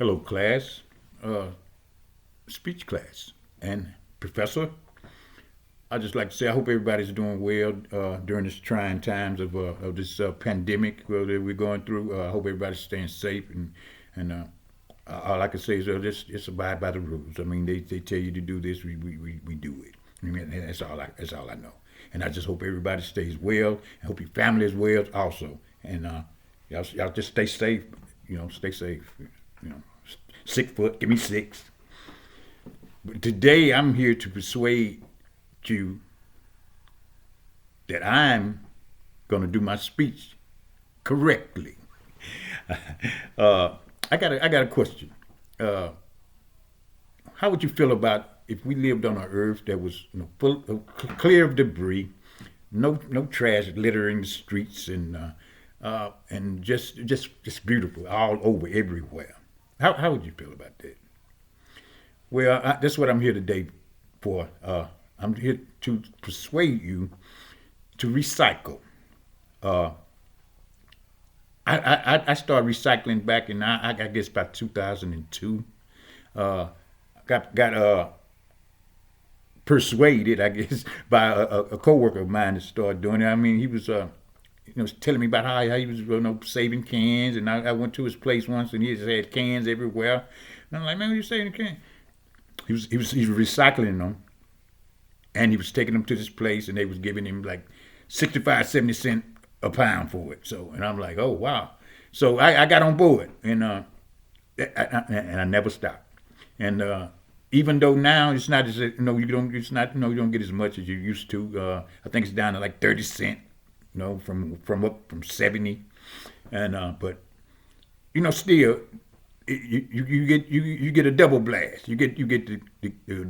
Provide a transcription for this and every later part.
Hello, class, uh, speech class, and professor. I just like to say I hope everybody's doing well during this trying times of this pandemic that we're going through. I hope everybody's staying safe and all I can say is just abide by the rules. I mean, they tell you to do this, we do it. I mean, that's all I know. And I just hope everybody stays well. I hope your family is well also. And y'all just stay safe. Stay safe. You know, 6 foot, give me six. But today I'm here to persuade you that I'm going to do my speech correctly. uh, I got a question. Uh, how would you feel about if we lived on an earth that was full, clear of debris, no trash littering the streets, and just beautiful all over everywhere? How would you feel about that? Well, that's what I'm here today for. I'm here to persuade you to recycle. Uh, I started recycling back in I guess about 2002. Uh, got persuaded, I guess, by a coworker of mine to start doing it. I mean, he was telling me about how he was saving cans, and I went to his place once, and he just had cans everywhere. And I'm like, man, what are you saving cans? He was recycling them, and he was taking them to this place, and they was giving him like 65, 70 cents a pound for it. So, and I'm like, oh wow. So I got on board, and I never stopped. And even though now it's not as you don't get as much as you used to. I think it's down to like 30 cents, from 70, and but still you get a double blast. You get the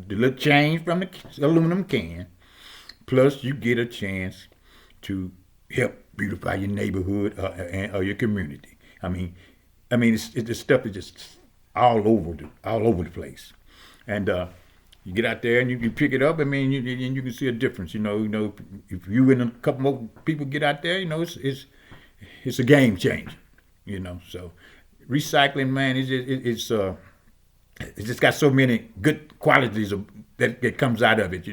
little change from the aluminum can, plus you get a chance to help beautify your neighborhood or your community. I mean, the stuff is just all over the place, and you get out there and you pick it up. I mean, you can see a difference. If you and a couple more people get out there, it's a game changer. So recycling, man, it's just got so many good qualities that comes out of it.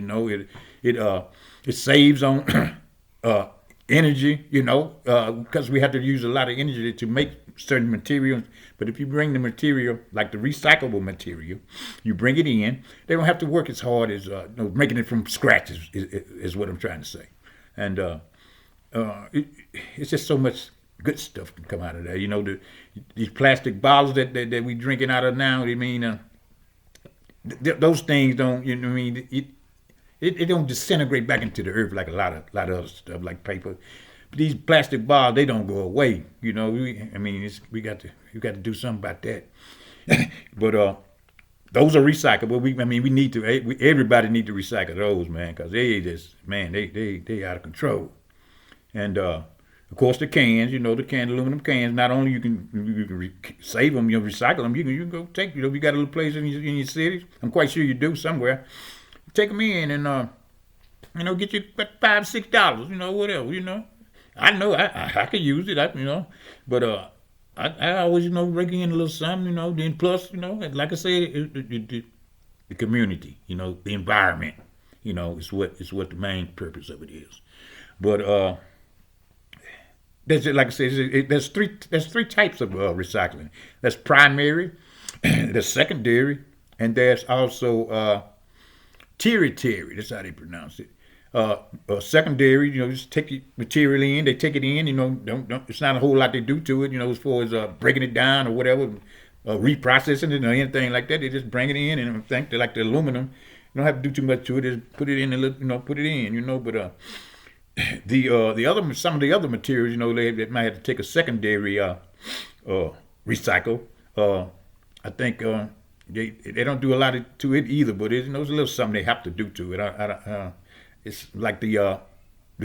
It saves on uh, energy, because we have to use a lot of energy to make certain materials. But if you bring the material, like the recyclable material, you bring it in, they don't have to work as hard as making it from scratch. Is what I'm trying to say, and it's just so much good stuff can come out of there. These plastic bottles that we drinking out of now. I mean, those things don't. What I mean, it don't disintegrate back into the earth like a lot of other stuff like paper. But these plastic bottles, they don't go away. We got to do something about that. But those are recyclable. We need to. Everybody need to recycle those, man, because they out of control. And of course the cans, the aluminum cans. Not only you can save them, recycle them. You can go take. You got a little place in your city. I'm quite sure you do somewhere. Take them in and get you about $5, $6, whatever. I know I could use it. But I always raking in a little something. Then plus like I said, the community. The environment. Is what the main purpose of it is. But like I said, there's three types of recycling. There's primary, there's secondary, and there's also tertiary. That's how they pronounce it. Secondary, just take the material in. They take it in. Don't. It's not a whole lot they do to it. As far as breaking it down or whatever, reprocessing it or anything like that. They just bring it in, and I think they like the aluminum. You don't have to do too much to it. Just put it in and put it in. But some of the other materials, they might have to take a secondary recycle. I think they don't do a lot to it either, but it's a little something they have to do to it. It's like the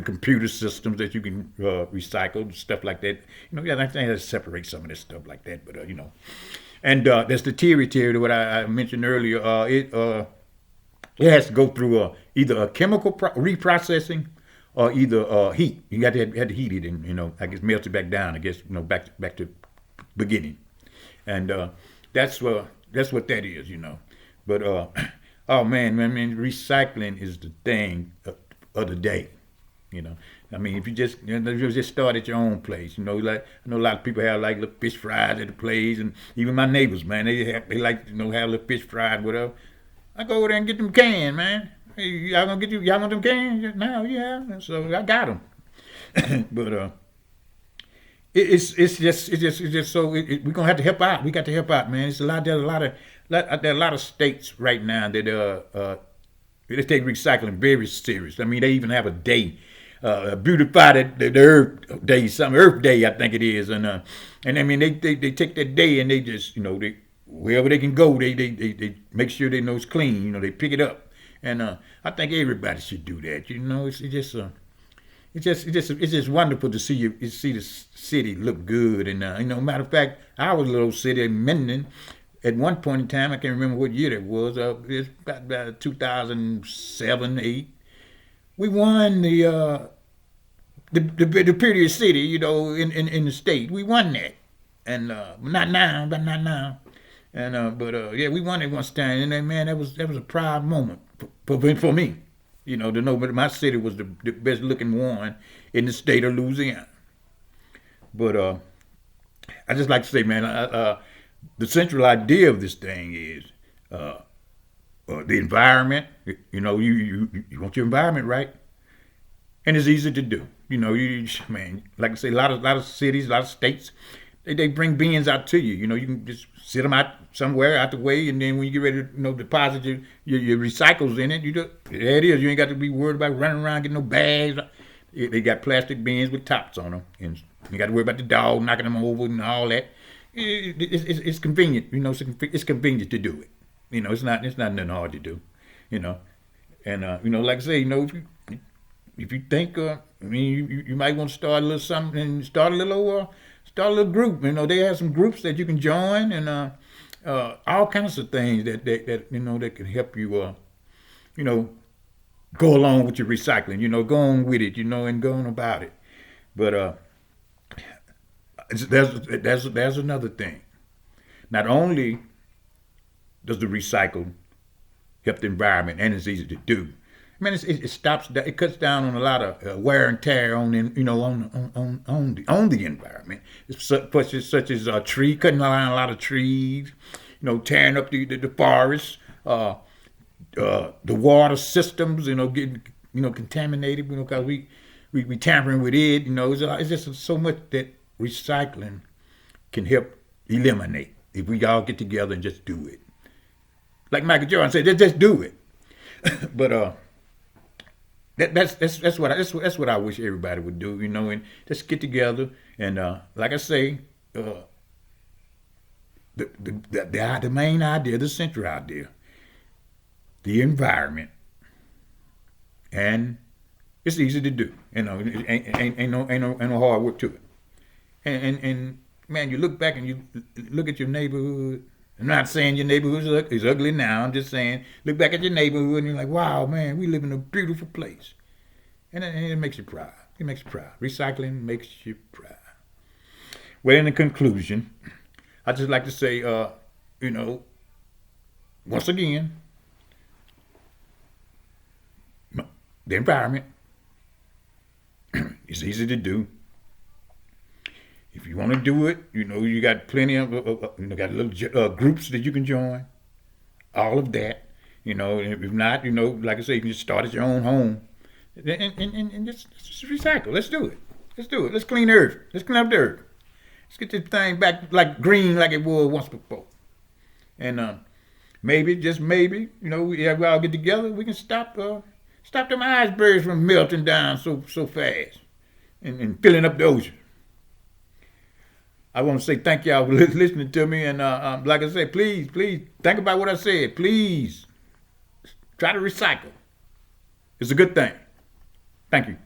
computer systems that you can recycle stuff like that. I think that separates some of this stuff like that, but and there's the tertiary what I mentioned earlier. It has to go through either a chemical reprocessing or either heat. You had to heat it and I guess melt it back down. I guess back to beginning. And That's what that is, But oh man, recycling is the thing of the day, you know. I mean, if you just start at your own place, like I know a lot of people have like little fish fries at the place, and even my neighbors, man, they like have little fish fries, whatever. I go over there and get them cans, man. Hey, y'all want them cans? No, yeah. So I got them. But it's just so we're gonna have to help out. We got to help out, man. There's a lot of states right now that they take recycling very serious. I mean, they even have a day, beautify the Earth Day, some Earth Day, I think it is, and I mean they take that day and they just they wherever they can go, they make sure they know it's clean. They pick it up, and I think everybody should do that. It's just wonderful to see the city look good, and matter of fact, our little city in Minden, at one point in time, I can't remember what year it was. It's about 2007, 8. We won the prettiest city, in the state. We won that, and not now. And yeah, we won it once time, and then, man, that was a proud moment for me. To know that my city was the best looking one in the state of Louisiana. But I just like to say, man, the central idea of this thing is the environment. You want your environment right, and it's easy to do. Man, like I say, a lot of cities, a lot of states, they bring bins out to you. You can just sit them out somewhere out the way, and then when you get ready to deposit your recycles in it, there it is. You ain't got to be worried about running around getting no bags. They got plastic bins with tops on them, and you got to worry about the dog knocking them over and all that. It's convenient. It's convenient to do it. It's not nothing hard to do. And like I say, if you think, you might want to start a little something and start a little group. They have some groups that you can join, and all kinds of things that can help you, go along with your recycling. Go on with it, and go on about it. But there's another thing. Not only does the recycle help the environment, and it's easy to do. I mean, it cuts down on a lot of wear and tear on the environment. Such as cutting down a lot of trees, tearing up the forests, the water systems, getting contaminated, because we tampering with it. It's just so much that recycling can help eliminate if we all get together and just do it. Like Michael Jordan said, just do it. But that's what I wish everybody would do, and just get together and like I say, the main idea, the central idea, the environment, and it's easy to do. Ain't no hard work to it. And man, you look back and you look at your neighborhood. I'm not saying your neighborhood is ugly now. I'm just saying, look back at your neighborhood and you're like, wow, man, we live in a beautiful place. And it makes you proud. It makes you proud. Recycling makes you proud. Well, in the conclusion, I'd just like to say, once again, the environment is easy to do. If you want to do it, you got plenty of, got little groups that you can join. All of that, if not, like I say, you can just start at your own home, and just recycle. Let's do it. Let's clean the earth. Let's clean up the earth. Let's get this thing back like green like it was once before. And maybe, just maybe, we all get together. We can stop them icebergs from melting down so fast and filling up the ocean. I want to say thank y'all for listening to me, and like I said, please think about what I said. Please try to recycle. It's a good thing. Thank you.